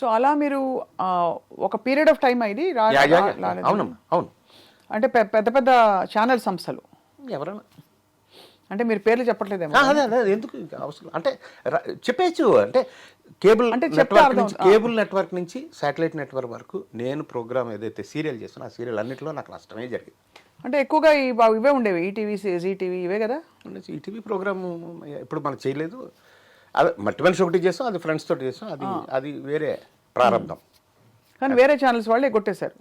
So అలా మీరు ఒక పీరియడ్ ఆఫ్ టైం ఇది అవునమ్మా, అవును. అంటే పెద్ద పెద్ద ఛానల్ సంస్థలు ఎవరైనా అంటే మీరు పేర్లు చెప్పట్లేదేమో. అదే అదే ఎందుకు ఇంకా అవసరం అంటే చెప్పేచ్చు. అంటే కేబుల్ అంటే నెట్వర్క్ నుంచి కేబుల్ నెట్వర్క్ నుంచి శాటిలైట్ నెట్వర్క్ వరకు నేను ప్రోగ్రామ్ ఏదైతే సీరియల్ చేస్తున్నా ఆ సీరియల్ అన్నింటిలో నాకు నష్టమే జరిగింది. అంటే ఎక్కువగా ఇవే ఉండేవి, ఈటీవీ, జీటీవీ ఇవే కదా. ఈటీవీ ప్రోగ్రామ్ ఇప్పుడు మనం చేయలేదు. అదే మట్టి మనిషి ఒకటి చేస్తాం, అది ఫ్రెండ్స్ తోటి చేస్తాం, అది వేరే ప్రారంభం. కానీ వేరే ఛానల్స్ వాళ్ళే కొట్టేశారు.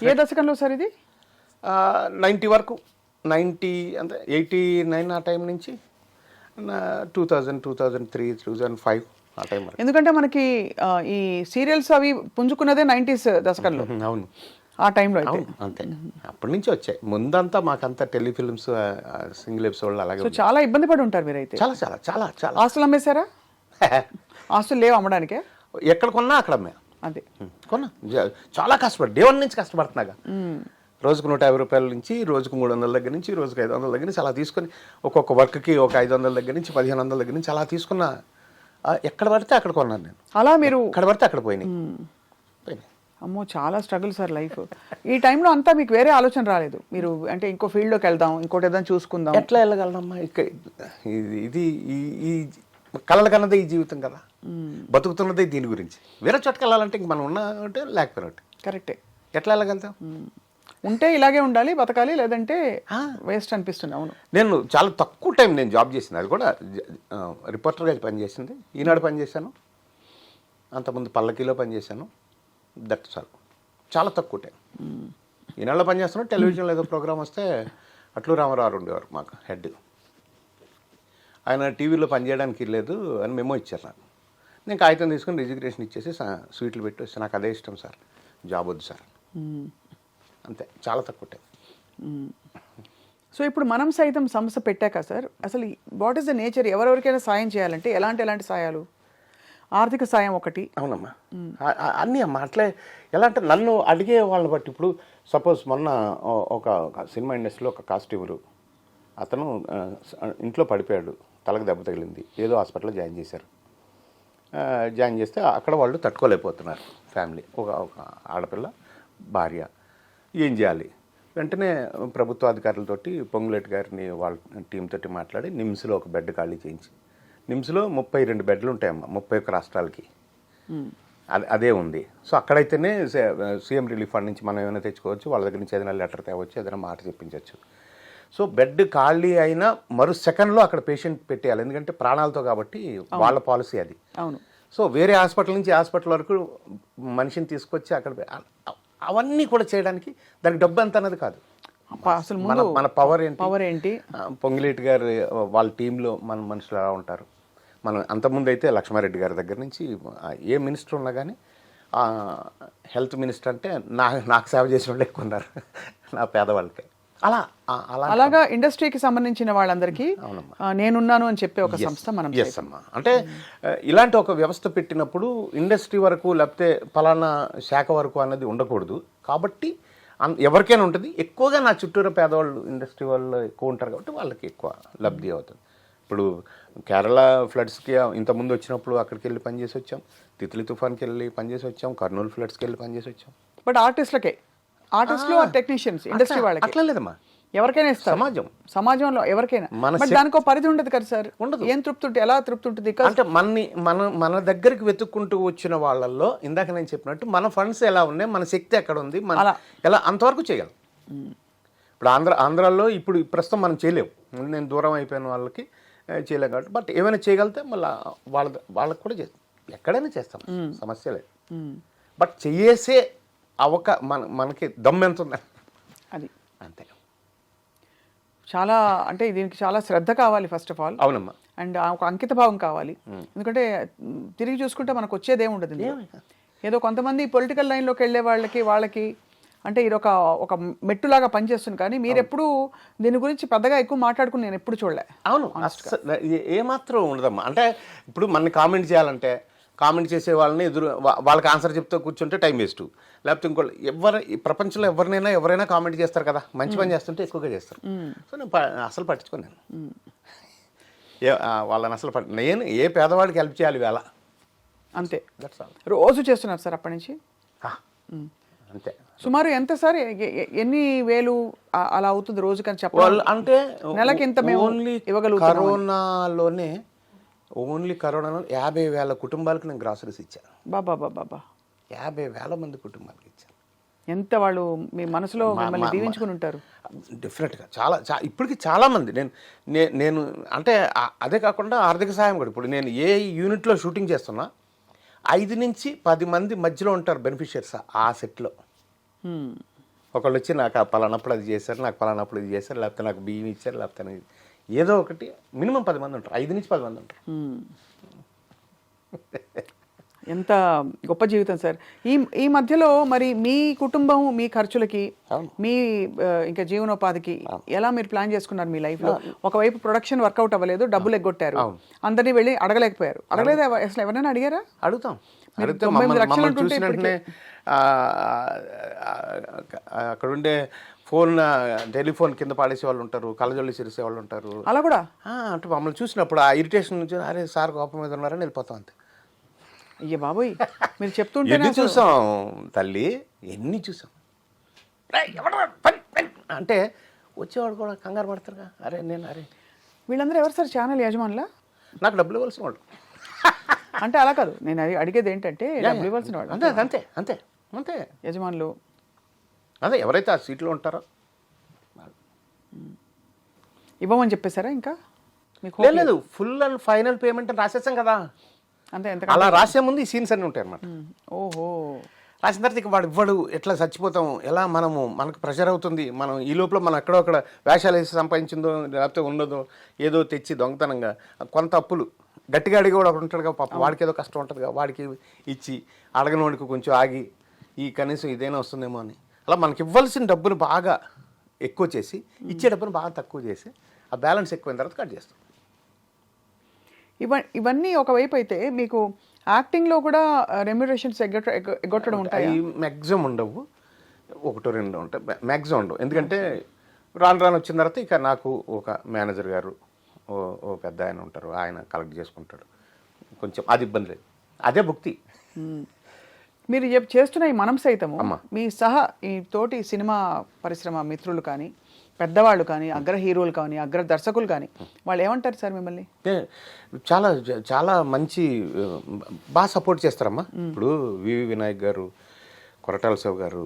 ఏ దశకంలో సార్ ఇది? 90 వరకు, 90 అంటే 89 ఆ టైం నుంచి 2000, 2003, 2005 ఆ టైం వరకు. ఎందుకంటే మనకి ఈ సీరియల్స్ అవి పుంజుకున్నదే 90s దశకంలో. అవును, ఆ టైంలో అయితే అంతే. అప్పటి నుంచి వచ్చాయి. ముందంతా మాకంతా టెలిఫిల్మ్స్ సింగిల్ ఎపిసోడ్లు అలాగే. సో చాలా ఇబ్బంది పడి ఉంటారు మీరైతే. చాలా చాలా చాలా చాలా. ఆస్తులు అమ్మేశారా? ఆస్తులు లేవు అమ్మడానికే? ఎక్కడ కొన్నా అక్కడ అమ్మా. అదే కొన్నా. చాలా కష్టపడి డే 1 నుంచి కష్టపడుతున్నాగా. రోజుకు 150 రూపాయల నుంచి రోజుకు 300 దగ్గర నుంచి రోజుకు 500 దగ్గర నుంచి అలా తీసుకొని ఒక్కొక్క వర్క్కి ఒక 500 దగ్గర నుంచి 1500 దగ్గర నుంచి అలా తీసుకున్న. ఎక్కడ పడితే అక్కడ కొన్నాను నేను. అలా మీరు ఎక్కడ పడితే అక్కడ పోయినాయి. అమ్మో, చాలా స్ట్రగుల్ సార్ లైఫ్. ఈ టైంలో అంతా మీకు వేరే ఆలోచన రాలేదు? మీరు అంటే ఇంకో ఫీల్డ్లోకి వెళ్దాం, ఇంకోటి ఏదైనా చూసుకుందాం. ఎట్లా వెళ్ళగలనమ్మా? ఇక్కడ ఇది ఈ కళల కన్నదే ఈ జీవితం కదా, బతుకుతున్నదే దీని గురించి. వేరే చోటుకి వెళ్ళాలంటే ఇంక మనం ఉన్నట్టే లేకపోయినట్టు. కరెక్టే. ఎట్లా వెళ్ళగలుగుతాం? ఉంటే ఇలాగే ఉండాలి, బతకాలి, లేదంటే వేస్ట్ అనిపిస్తుంది. అవును. నేను చాలా తక్కువ టైం నేను జాబ్ చేసింది. అది కూడా రిపోర్టర్గా పనిచేసింది. ఈనాడు పనిచేశాను, అంతకుముందు పల్లకీలో పనిచేశాను. దట్ చాలు, చాలా తక్కువ టైం. ఈనాడులో పనిచేస్తున్నాను. టెలివిజన్లో ఏదో ప్రోగ్రామ్ వస్తే అట్లు రామారావు ఉండేవారు మాకు హెడ్. ఆయన టీవీలో పనిచేయడానికి లేదు అని మెమో ఇచ్చారు నాకు. నేను కాగితం తీసుకుని రిజిగ్నేషన్ ఇచ్చేసి స్వీట్లు పెట్టి వస్తే నాకు అదే ఇష్టం సార్, జాబ్ వద్దు సార్, అంతే. చాలా తక్కువ టైం. సో ఇప్పుడు మనం సైతం సంస్థ పెట్టాక సార్, అసలు వాట్ ఈస్ ద నేచర్? ఎవరెవరికైనా సాయం చేయాలంటే ఎలాంటి సాయాలు? ఆర్థిక సాయం ఒకటి. అవునమ్మా, అన్నీ అమ్మా. అట్లే ఎలా అంటే నన్ను అడిగే వాళ్ళని బట్టి. ఇప్పుడు సపోజ్ మొన్న ఒక సినిమా ఇండస్ట్రీలో ఒక కాస్ట్యూమరు అతను ఇంట్లో పడిపోయాడు, తలకు దెబ్బ తగిలింది, ఏదో హాస్పిటల్లో జాయిన్ చేశారు. జాయిన్ చేస్తే అక్కడ వాళ్ళు తట్టుకోలేకపోతున్నారు ఫ్యామిలీ. ఒక ఆడపిల్ల, భార్య. ఏం చేయాలి? వెంటనే ప్రభుత్వ అధికారులతోటి పొంగులేటి గారిని వాళ్ళ టీంతోటి మాట్లాడి నిమ్స్లో ఒక బెడ్ ఖాళీ చేయించి, నిమ్స్లో 32 బెడ్లు ఉంటాయమ్మా 31 రాష్ట్రాలకి. అదే ఉంది. సో అక్కడైతేనే సీఎం రిలీఫ్ ఫండ్ నుంచి మనం ఏమైనా తెచ్చుకోవచ్చు, వాళ్ళ దగ్గర నుంచి ఏదైనా లెటర్ తేవచ్చు, ఏదైనా మాట చెప్పించవచ్చు. సో బెడ్ ఖాళీ అయినా మరో సెకండ్లో అక్కడ పేషెంట్ పెట్టేయాలి, ఎందుకంటే ప్రాణాలతో కాబట్టి వాళ్ళ పాలసీ అది. అవును. సో వేరే హాస్పిటల్ నుంచి హాస్పిటల్ వరకు మనిషిని తీసుకొచ్చి అక్కడ అవన్నీ కూడా చేయడానికి దానికి డబ్బు ఎంత అన్నది కాదు. అసలు మన పవర్ ఏంటి? పొంగిలేటి గారు వాళ్ళ టీంలో మన మనుషులు ఎలా ఉంటారు. మనం అంతకుముందు అయితే లక్ష్మారెడ్డి గారి దగ్గర నుంచి ఏ మినిస్టర్ ఉన్నా కానీ హెల్త్ మినిస్టర్ అంటే నాకు సేవ చేసిన వాళ్ళు ఎక్కువ ఉన్నారు, నా పేదవాళ్ళకి. అలాగా ఇండస్ట్రీకి సంబంధించిన వాళ్ళందరికీ నేనున్నాను అని చెప్పే ఒక సంస్థ మనం. ఎస్ అమ్మా. అంటే ఇలాంటి ఒక వ్యవస్థ పెట్టినప్పుడు ఇండస్ట్రీ వరకు లేకపోతే పలానా శాఖ వరకు అన్నది ఉండకూడదు. కాబట్టి ఎవరికైనా ఉంటుంది. ఎక్కువగా నా చుట్టూరు పేదవాళ్ళు ఇండస్ట్రీ వాళ్ళు ఎక్కువ ఉంటారు కాబట్టి వాళ్ళకి ఎక్కువ లబ్ధి అవుతుంది. ఇప్పుడు కేరళ ఫ్లడ్స్కి ఇంతకుముందు వచ్చినప్పుడు అక్కడికి వెళ్ళి పనిచేసి వచ్చాం, తిత్లీ తుఫాన్కి వెళ్ళి పనిచేసి వచ్చాం, కర్నూలు ఫ్లడ్స్కి వెళ్ళి పనిచేసి వచ్చాం. బట్ ఆర్టిస్టులు టెక్నీషియన్స్ ఇండస్ట్రీ వాళ్ళకి అట్లా లేదమ్మా, ఎవరికైనా ఇస్తారు. సమాజంలో ఎవరికైనా. బట్ దానికి ఒక పరిధి ఉండదు కదా సార్. ఉండదు. ఏం తృప్తి ఉంటుంది, ఎలా తృప్తి ఉంటుంది? అంటే మన దగ్గరికి వెతుక్కుంటూ వచ్చిన వాళ్ళల్లో ఇందాక నేను చెప్పినట్టు మన ఫండ్స్ ఎలా ఉన్నాయి, మన శక్తి ఎక్కడ ఉంది, ఎలా అంతవరకు చేయగలం. ఇప్పుడు ఆంధ్రాలో ఇప్పుడు ప్రస్తుతం మనం చేయలేము, నేను దూరం అయిపోయిన వాళ్ళకి చేయలేం కాబట్టి. బట్ ఏమైనా చేయగలిగితే మళ్ళీ వాళ్ళకి కూడా చేస్తాం, ఎక్కడైనా చేస్తాం, సమస్య లేదు. బట్ చేసే మనకి దమ్ ఎంత ఉంది అది అంతే. చాలా అంటే దీనికి చాలా శ్రద్ధ కావాలి ఫస్ట్ ఆఫ్ ఆల్. అవునమ్మా. అండ్ ఒక అంకిత భావం కావాలి. ఎందుకంటే తిరిగి చూసుకుంటే మనకు వచ్చేది ఏముండదు. ఏదో కొంతమంది పొలిటికల్ లైన్లోకి వెళ్ళే వాళ్ళకి అంటే ఇది ఒక మెట్టులాగా పనిచేస్తుంది. కానీ మీరు ఎప్పుడు దీని గురించి పెద్దగా ఎక్కువ మాట్లాడుకుని నేను ఎప్పుడు చూడలే. అవును, ఏమాత్రం ఉండదమ్మా. అంటే ఇప్పుడు మన కామెంట్ చేయాలంటే కామెంట్ చేసే వాళ్ళని వాళ్ళకి ఆన్సర్ చెప్తూ కూర్చుంటే టైం వేస్ట్. లేకపోతే ఇంకోళ్ళు ప్రపంచంలో ఎవరైనా కామెంట్ చేస్తారు కదా, మంచి పని చేస్తుంటే ఎక్కువగా చేస్తారు. సో నేను అసలు పట్టించుకోను. వాళ్ళని అసలు నేను ఏ పేదవాడికి హెల్ప్ చేయాలి వేళ అంతే. That's all. రోజు చేస్తున్నారు సార్ అప్పటి నుంచి? అంతే. సుమారు ఎంత సార్, ఎన్ని వేలు అలా అవుతుంది రోజుకని చెప్పాలి? వాళ్ళు అంటే నెలకి ఇంత మేము ఓన్లీ ఇవ్వగలుగుతాం. కరోనాలోనే ఓన్లీ కరోనాలో 50,000 కుటుంబాలకు నేను గ్రాసరీస్ ఇచ్చాను. బాబా బాబా 50,000 మంది కుటుంబాలకు ఇచ్చాను. ఎంత వాళ్ళు మీ మనసులో మిమ్మల్ని దీవించుకుని ఉంటారు. డెఫినెట్గా చాలా ఇప్పటికి చాలామంది నేను అంటే అదే కాకుండా ఆర్థిక సహాయం కూడా. ఇప్పుడు నేను ఏ యూనిట్లో షూటింగ్ చేస్తున్నా 5 నుంచి 10 మంది మధ్యలో ఉంటారు బెనిఫిషియర్స్ ఆ సెట్లో. ఒకళ్ళు వచ్చి నాకు పలానప్పుడు అది చేశారు, నాకు పలానప్పుడు ఇది చేశారు, లేకపోతే నాకు బియ్యం ఇచ్చారు, లేకపోతే ఏదో ఒకటి. మినిమం 10 మంది ఉంటారు, 5 నుంచి 10 మంది ఉంటారు. ఎంత గొప్ప జీవితం సార్. ఈ మధ్యలో మరి మీ కుటుంబం మీ ఖర్చులకి, మీ ఇంకా జీవనోపాధికి ఎలా మీరు ప్లాన్ చేసుకున్నారు మీ లైఫ్ లో? ఒకవైపు ప్రొడక్షన్ వర్కౌట్ అవ్వలేదు, డబ్బులు ఎగ్గొట్టారు, అందరినీ వెళ్ళి అడగలేకపోయారు. అడగలేదు అసలు? ఎవరైనా అడిగారా? అడుగుతాం. అక్కడ ఉండే టెలిఫోన్ కింద పాడేసే వాళ్ళు ఉంటారు, కళ్ళజొల్లి సిరిసే వాళ్ళు ఉంటారు. అలా కూడా అంటే మమ్మల్ని చూసినప్పుడు ఆ ఇరిటేషన్ నుంచి అరే సార్ కోపం మీద ఉన్నారని వెళ్ళిపోతాం అంతే. అయ్యే బాబోయ్, మీరు చెప్తుంటే ఎన్ని చూసాం తల్లి, ఎన్ని చూసాం. అంటే వచ్చేవాడు కూడా కంగారు పడతారుగా. అరే వీళ్ళందరూ ఎవరు సార్? ఛానల్ యజమానులా? నాకు డబ్బులు ఇవ్వాల్సిన వాళ్ళు. అంటే అలా కాదు, నేను అడిగేది ఏంటంటే డబ్బులు ఇవ్వాల్సిన వాళ్ళు. అంతే అంతే అంతే అంతే యజమానులు అదే ఎవరైతే ఆ సీట్లో ఉంటారో ఇవ్వమని చెప్పేశారా? ఇంకా మీకు లేదు, ఫుల్ అండ్ ఫైనల్ పేమెంట్ అని రాసేసాం కదా. అంతే. ఎంత అలా రాసే ముందు ఈ సీన్స్ అన్నీ ఉంటాయి అన్నమాట. ఓహో. రాసిన తర్వాత ఇక వాడు ఇవ్వడు, ఎట్లా చచ్చిపోతాం, ఎలా మనకు ప్రెషర్ అవుతుంది. మనం ఈ లోపల మనం ఎక్కడో అక్కడ వేషాలు వేసి సంపాదించిందో లేకపోతే ఉన్నదో ఏదో తెచ్చి దొంగతనంగా కొంత అప్పులు గట్టిగా అడిగి కూడా ఒకటి ఉంటాడు కదా పాప, వాడికి ఏదో కష్టం ఉంటుంది కదా, వాడికి ఇచ్చి అడగని వాడికి కొంచెం ఆగి ఈ కనీసం ఇదైనా వస్తుందేమో అని అలా మనకి ఇవ్వాల్సిన డబ్బును బాగా ఎక్కువ చేసి ఇచ్చే డబ్బును బాగా తక్కువ చేసి ఆ బ్యాలెన్స్ ఎక్కువైన తర్వాత కట్ చేస్తాం. ఇవన్నీ ఒకవైపు అయితే మీకు యాక్టింగ్లో కూడా రెమ్యునరేషన్స్ ఎగ్గొట్టడం ఉంటాయి? మ్యాక్సిమం ఉండవు, 1-2 ఉంటాయి, మ్యాక్సిమం ఉండవు. ఎందుకంటే రాను వచ్చిన తర్వాత ఇక నాకు ఒక మేనేజర్ గారు ఓ పెద్ద ఆయన ఉంటారు, ఆయన కలెక్ట్ చేసుకుంటాడు. కొంచెం అది ఇబ్బంది లేదు, అదే భక్తి. మీరు చేస్తున్న ఈ మనం సైతము మీ సహా ఈ తోటి సినిమా పరిశ్రమ మిత్రులు కానీ, పెద్దవాళ్ళు కానీ, అగ్ర హీరోలు కానీ, అగ్ర దర్శకులు కానీ వాళ్ళు ఏమంటారు సార్ మిమ్మల్ని? చాలా చాలా మంచి బాగా సపోర్ట్ చేస్తారమ్మా. ఇప్పుడు వివి వినాయక్ గారు, కొరటాల శివ గారు,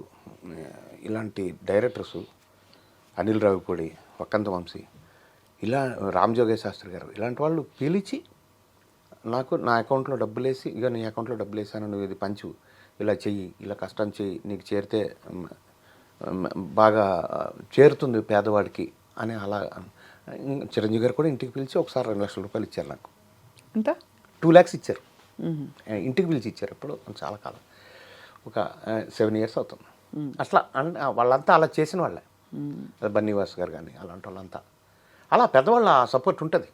ఇలాంటి డైరెక్టర్సు, అనిల్ రావిపూడి, వక్కంత వంశీ, ఇలా రామ్ జోగేశ్ శాస్త్రి గారు, ఇలాంటి వాళ్ళు పిలిచి నాకు నా అకౌంట్లో డబ్బులు వేసి, ఇక నీ అకౌంట్లో డబ్బులు వేసాను, నువ్వు ఇది పంచు, ఇలా చెయ్యి, ఇలా కష్టం చెయ్యి, నీకు చేరితే బాగా చేరుతుంది పేదవాడికి అని అలా. చిరంజీవి గారు కూడా ఇంటికి పిలిచి ఒకసారి 2 లక్షల రూపాయలు ఇచ్చారు నాకు. ఎంత? 2 lakhs ఇచ్చారు, ఇంటికి పిలిచి ఇచ్చారు. ఎప్పుడు చాలా కాలం, ఒక 7 years అవుతుంది అట్లా. వాళ్ళంతా అలా చేసిన వాళ్ళే, బన్నీవాస్ గారు కానీ అలాంటి వాళ్ళంతా అలా పెద్దవాళ్ళ సపోర్ట్ ఉంటుంది.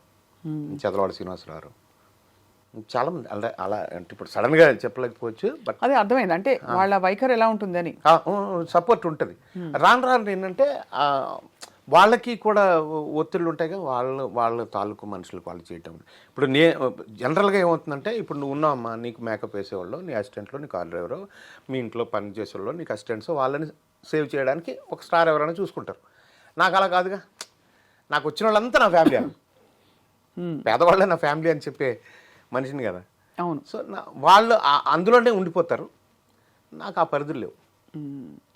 చదలవాడ శ్రీనివాసరావు గారు, చాలామంది అలా. అంటే ఇప్పుడు సడన్గా చెప్పలేకపోవచ్చు, బట్ అదే అర్థమైంది. అంటే వాళ్ళ వైఖరి ఎలా ఉంటుందని సపోర్ట్ ఉంటుంది. రాను ఏంటంటే వాళ్ళకి కూడా ఒత్తిళ్ళు ఉంటాయి కదా, వాళ్ళ తాలూకు మనుషులకు వాళ్ళు చేయటం. ఇప్పుడు జనరల్గా ఏమవుతుందంటే, ఇప్పుడు నువ్వు ఉన్నావమ్మా, నీకు మేకప్ వేసేవాళ్ళు, నీ అసిస్టెంట్లో, నీ కార్ డ్రైవరు, మీ ఇంట్లో పని చేసేవాళ్ళు, నీకు అసిస్టెంట్స్, వాళ్ళని సేవ్ చేయడానికి ఒక స్టార్ ఎవరైనా చూసుకుంటారు. నాకు అలా కాదుగా, నాకు వచ్చిన వాళ్ళంతా నా ఫ్యామిలీ అని, పేదవాళ్ళే నా ఫ్యామిలీ అని చెప్పే మనిషిని కదా. అవును. సో వాళ్ళు అందులోనే ఉండిపోతారు, నాకు ఆ పరిధులు లేవు.